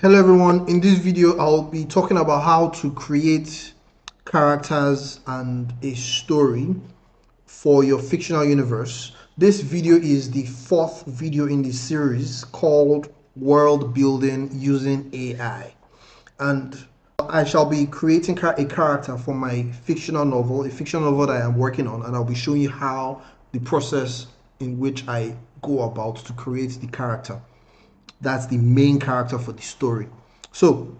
Hello everyone, in this video I'll be talking about how to create characters and a story for your fictional universe. This video is the fourth video in the series called World Building Using AI, and I shall be creating a character for my fictional novel, a fictional novel that I am working on, and I'll be showing you how the process in which I go about to create the character. That's the main character for the story. So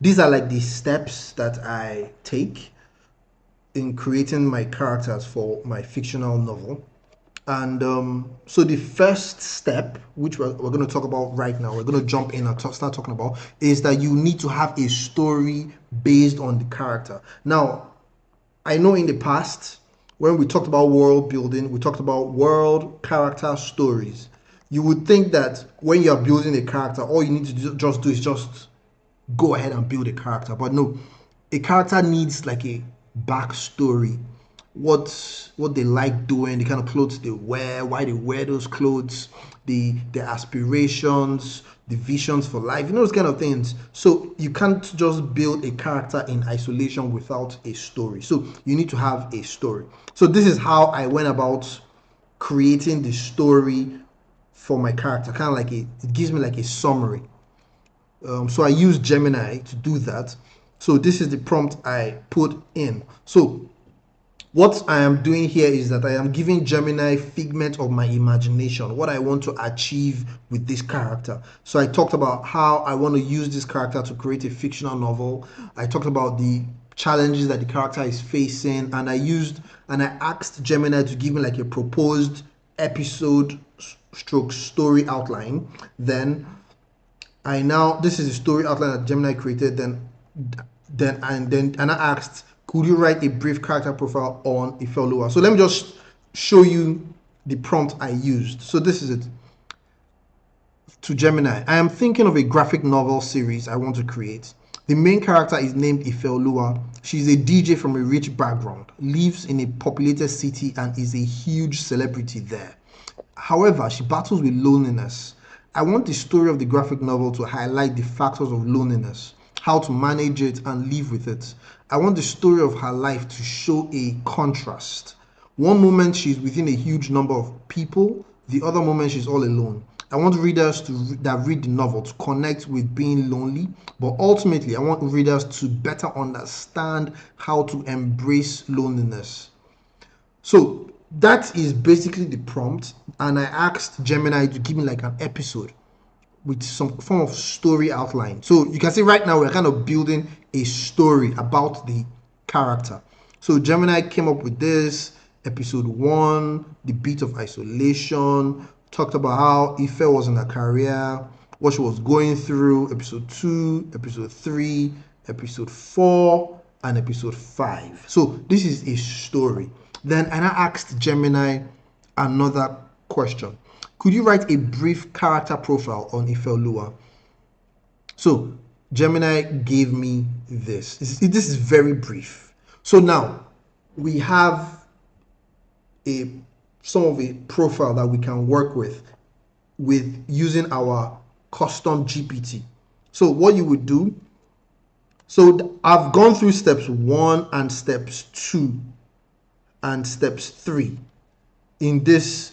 these are like the steps that I take in creating my characters for my fictional novel. And so the first step, which we're going to talk about right now, we're going to jump in and start talking about, is that you need to have a story based on the character. Now, I know in the past, when we talked about world building, we talked about world character stories. You would think that when you're building a character, all you need to just do is just go ahead and build a character. But no, a character needs like a backstory. What they like doing, the kind of clothes they wear, why they wear those clothes, their aspirations, the visions for life, those kind of things. So you can't just build a character in isolation without a story. So you need to have a story. So this is how I went about creating the story for my character. Kind of like it gives me like a summary. So I use Gemini to do that. So this is the prompt I put in. So what I am doing here is that I am giving Gemini figment of my imagination, what I want to achieve with this character. So I talked about how I want to use this character to create a fictional novel. I talked about the challenges that the character is facing, and I asked Gemini to give me like a proposed episode stroke story outline. Then this is the story outline that Gemini created. Then I asked, could you write a brief character profile on Ifeoluwa? So let me just show you the prompt I used. So this is it. To Gemini, I am thinking of a graphic novel series I want to create. The main character is named Ifeoluwa. She's a DJ from a rich background, lives in a populated city, and is a huge celebrity there. However, she battles with loneliness. I want the story of the graphic novel to highlight the factors of loneliness, how to manage it and live with it. I want the story of her life to show a contrast. One moment she's within a huge number of people, the other moment she's all alone. I want readers that read the novel to connect with being lonely, but ultimately I want readers to better understand how to embrace loneliness. So that is basically the prompt, and I asked Gemini to give me like an episode with some form of story outline. So you can see right now we're kind of building a story about the character. So Gemini came up with this. Episode 1, the beat of isolation, talked about how Ife was in her career, what she was going through. Episode 2, episode 3, episode 4, and episode 5. So this is a story. Then I asked Gemini another question. Could you write a brief character profile on Ifeoluwa? So Gemini gave me this. This is very brief. So now we have some of a profile that we can work with using our custom GPT. So what you would do, so I've gone through steps 1 and steps 2 and steps 3 in this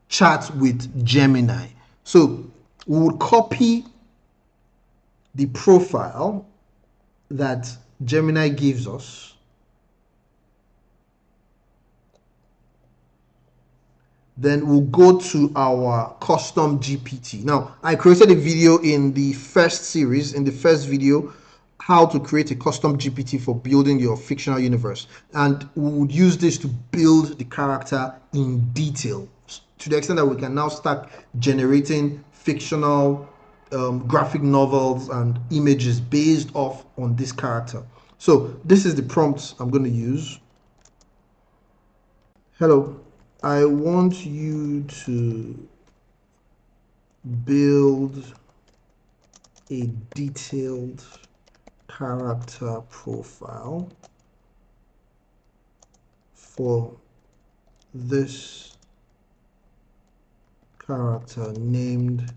chat with Gemini. So we would copy the profile that Gemini gives us, then we'll go to our custom GPT. Now, I created a video in the first series, in the first video, how to create a custom GPT for building your fictional universe. And we would use this to build the character in detail, to the extent that we can now start generating fictional graphic novels and images based off on this character. So this is the prompt I'm going to use. Hello, I want you to build a detailed character profile for this character named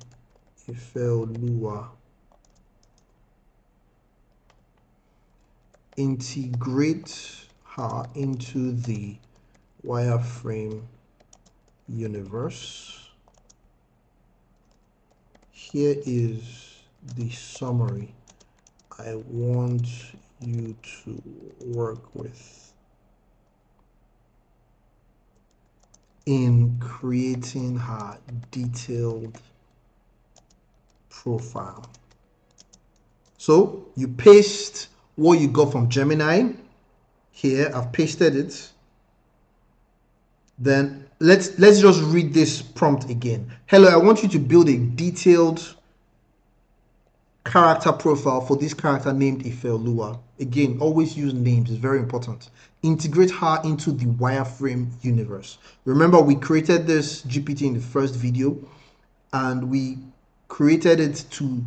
Ifeoluwa. integrate her into the wireframe universe. Here is the summary I want you to work with in creating her detailed profile. So you paste what you got from Gemini. Here I've pasted it. Then let's just read this prompt again. Hello, I want you to build a detailed character profile for this character named Ifeoluwa. Again, always use names, it's very important. Integrate her into the wireframe universe. Remember, we created this GPT in the first video, and we created it to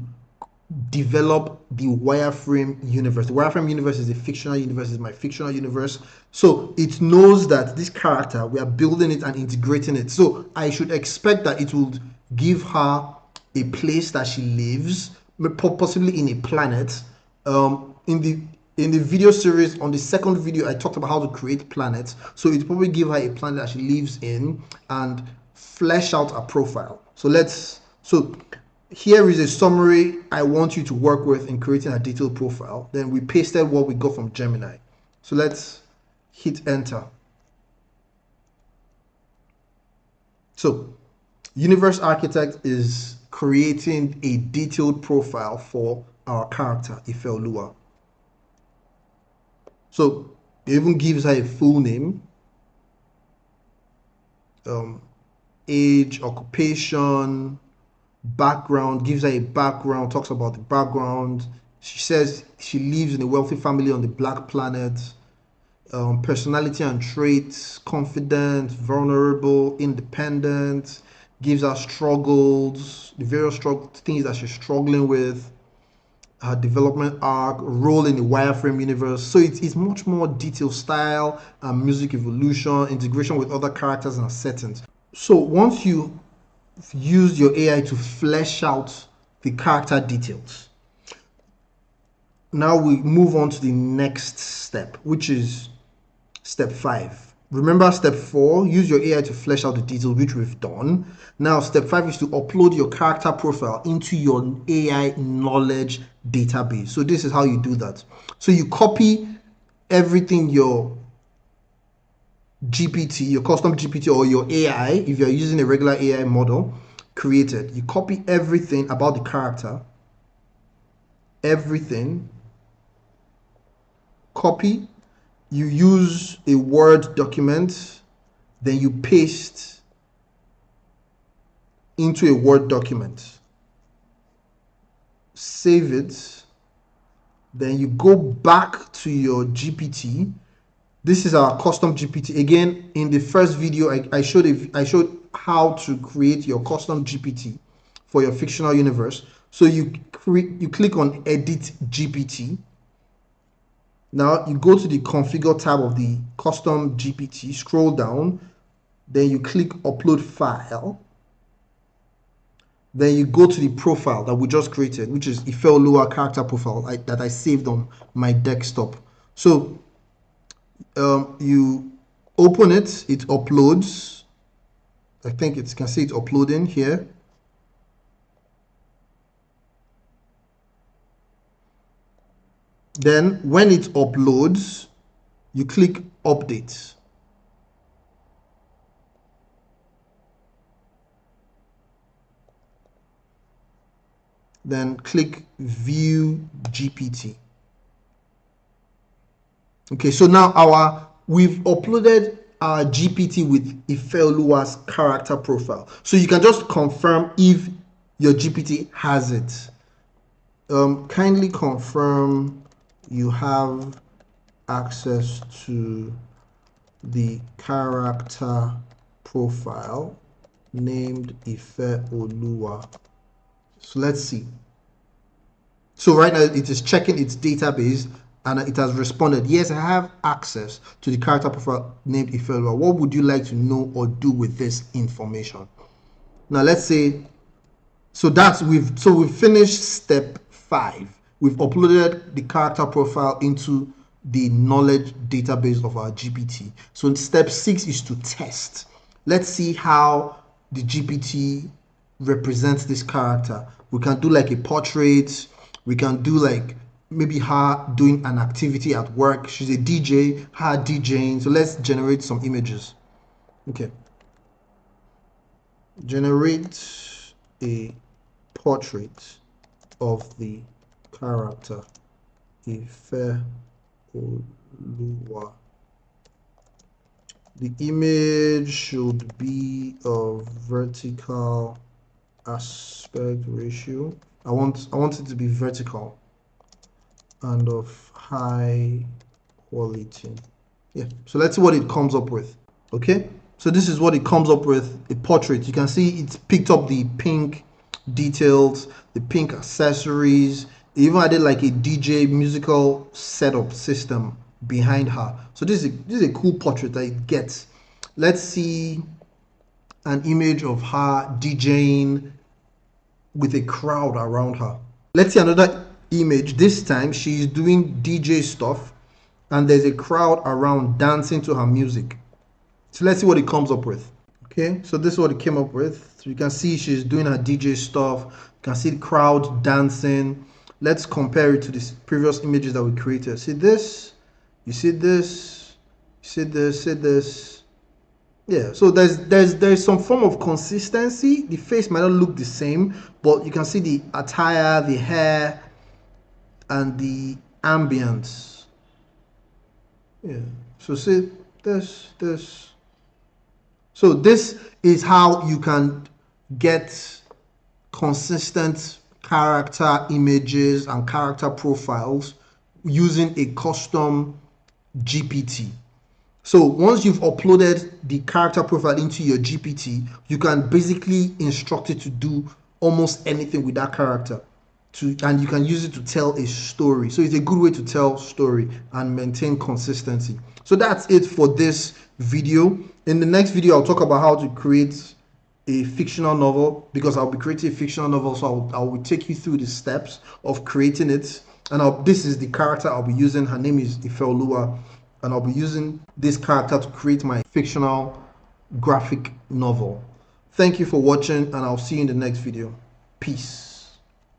develop the wireframe universe. The wireframe universe is a fictional universe, is my fictional universe. So it knows that this character, we are building it and integrating it. So I should expect that it will give her a place that she lives, possibly in a planet. In the video series, on the second video, I talked about how to create planets. So it probably give her a planet that she lives in and flesh out a profile. So here is a summary I want you to work with in creating a detailed profile. Then we pasted what we got from Gemini. So let's hit enter. So Universe Architect is creating a detailed profile for our character, Ifeoluwa. So it even gives her a full name, age, occupation, background, gives her a background, talks about the background. She says she lives in a wealthy family on the black planet. Personality and traits: confident, vulnerable, independent. Gives her struggles, the various things that she's struggling with, her development arc, role in the wireframe universe. So it's much more detailed: style and music evolution, integration with other characters and settings. So once you use your AI to flesh out the character details, now we move on to the next step, which is step 5. Remember step 4, use your AI to flesh out the details, which we've done. Now step 5 is to upload your character profile into your AI knowledge database. So this is how you do that. So you copy everything your GPT, your custom GPT, or your AI, if you're using a regular AI model, created. You copy everything about the character, everything, copy. You use a Word document, then you paste into a Word document, save it, then you go back to your GPT. This is our custom GPT. Again, in the first video, I showed how to create your custom GPT for your fictional universe. So you click on Edit GPT. Now you go to the Configure tab of the custom GPT, scroll down, then you click Upload File. Then you go to the profile that we just created, which is Ifeoluwa character profile that I saved on my desktop. So you open it, it uploads. I think you can see it uploading here. Then when it uploads, you click Update. Then click View GPT. Okay, so now we've uploaded our GPT with Ifeoluwa's character profile. So you can just confirm if your GPT has it. Kindly confirm you have access to the character profile named Ifeoluwa. So let's see. So right now it is checking its database and it has responded, yes, I have access to the character profile named Ifeoluwa. What would you like to know or do with this information? Now let's say, so we've finished step 5. We've uploaded the character profile into the knowledge database of our GPT. So step 6 is to test. Let's see how the GPT represents this character. We can do like a portrait. We can do like maybe her doing an activity at work. She's a DJ, her DJing. So let's generate some images. Okay. Generate a portrait of the character Ifeoluwa. The image should be of vertical aspect ratio. I want it to be vertical and of high quality. Yeah, so let's see what it comes up with. Okay, so this is what it comes up with, a portrait. You can see it's picked up the pink details, the pink accessories. It even added like a DJ musical setup system behind her. So this is a cool portrait that it gets. Let's see an image of her DJing with a crowd around her. Let's see another image. This time she's doing DJ stuff and there's a crowd around dancing to her music. So let's see what it comes up with. Okay, so this is what it came up with. So you can see she's doing her DJ stuff. You can see the crowd dancing. Let's compare it to the previous images that we created. See this? You see this? You see this? See this? Yeah, so there's some form of consistency. The face might not look the same, but you can see the attire, the hair, and the ambience. Yeah, so see this. So this is how you can get consistent character images and character profiles using a custom GPT. So once you've uploaded the character profile into your GPT, you can basically instruct it to do almost anything with that character, and you can use it to tell a story. So it's a good way to tell story and maintain consistency. So that's it for this video. In the next video, I'll talk about how to create a fictional novel, because I'll be creating a fictional novel. So I will take you through the steps of creating it. And this is the character I'll be using. Her name is Ifeoluwa. And I'll be using this character to create my fictional graphic novel. Thank you for watching, and I'll see you in the next video. Peace.